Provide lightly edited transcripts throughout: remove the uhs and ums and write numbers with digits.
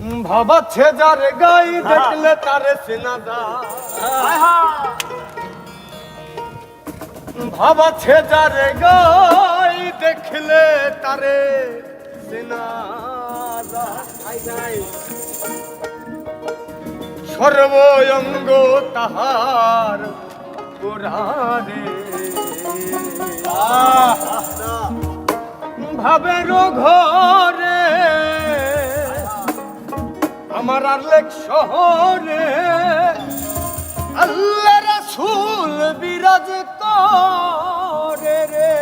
ভাবাচ্ছে যার গাই দেখলে তারে চেনা যায়, ভাবাচ্ছে যার গাই দেখলে তারে চেনা যায়, সর্বঙ্গ তাহার পুরাণে ভাবের ঘরে আমার আরলেক শহরে আল্লাহ রাসূল বিরাজ করে রে।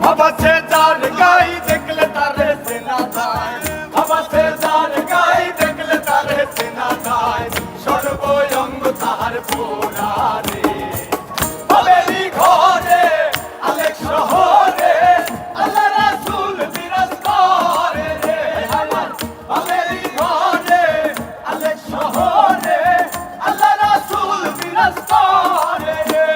ভাবাচ্ছে যার গাই দেখলে তারে চেনা যায়, ভাবাচ্ছে যার গাই দেখলে তারে চেনা যায়, সর্বঙ্গ তাহার পুরাণে ভাবেরই ঘরে আলেক শহরে আল্লাহ রাসূল বিরাজ করে রে। আমার ভাবেরই ঘরে আলেক শহরে আল্লাহ রাসূল বিরাজ করে রে।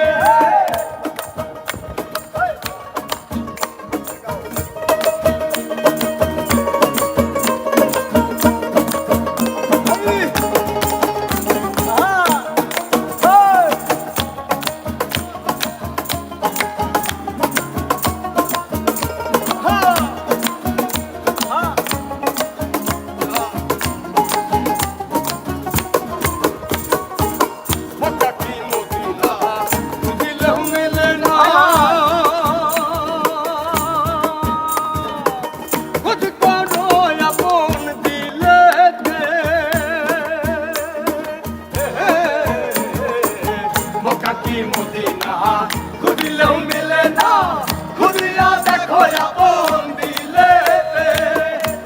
মদিনা খুঁজলেও মিলে না, খুঁজিয়া দেখো আপন দিলে,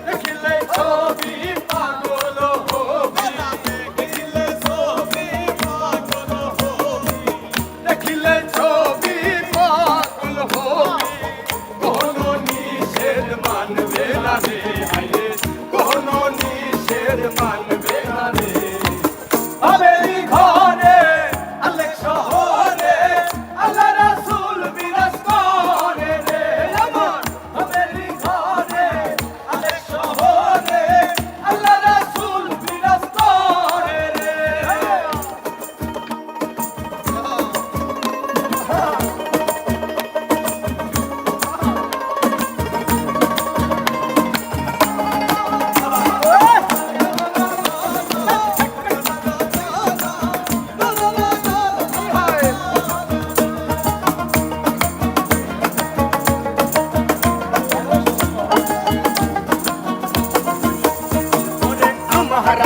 দেখিলে ছবি পাগল হবি, দেখিলে ছবি পাগল হবি, দেখিলে ছবি পাগল হবি, কোন নিষেধ মানবে না রে, কোন নিষেধ মানবে না রে। ভাবেরই ঘরে আলেক শহরে আল্লাহ রাসূল বিরাজ করে রে। আমার ভাবেরই ঘরে আলেক শহরে আল্লাহ রাসূল বিরাজ করে রে।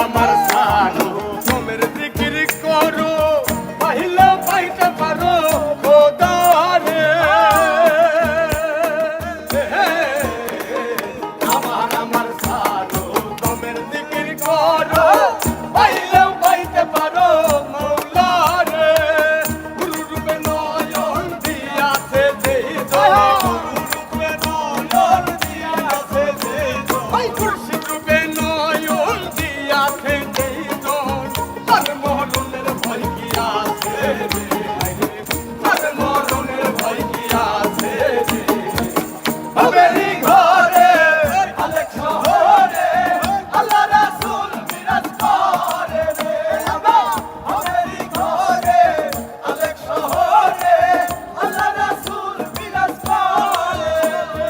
আমার সানু তোমের জিকির করো, পাইলে পাইতে পারো খোদারে। আমার সানু তোমের জিকির করো, পাইলে পাইতে পারো মৌলারে। গুরুরূপে নয়ন দিয়াছে যেই জন, গুরুরূপে নয়ন দিয়াছে যেই জন, খুরশিদ রূপে নয়ন দিয়াছে যেই জন, তার মরণের ভয় কি আছে রে, তার মরণের ভয় কি আছে রে। ভাবেরই ঘরে আলেক শহরে আল্লাহ রাসূল বিরাজ করে রে। আমার ভাবেরই ঘরে আলেক শহরে আল্লাহ রাসূল বিরাজ করে রে।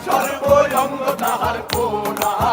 সর্বঙ্গ তাহার কোলা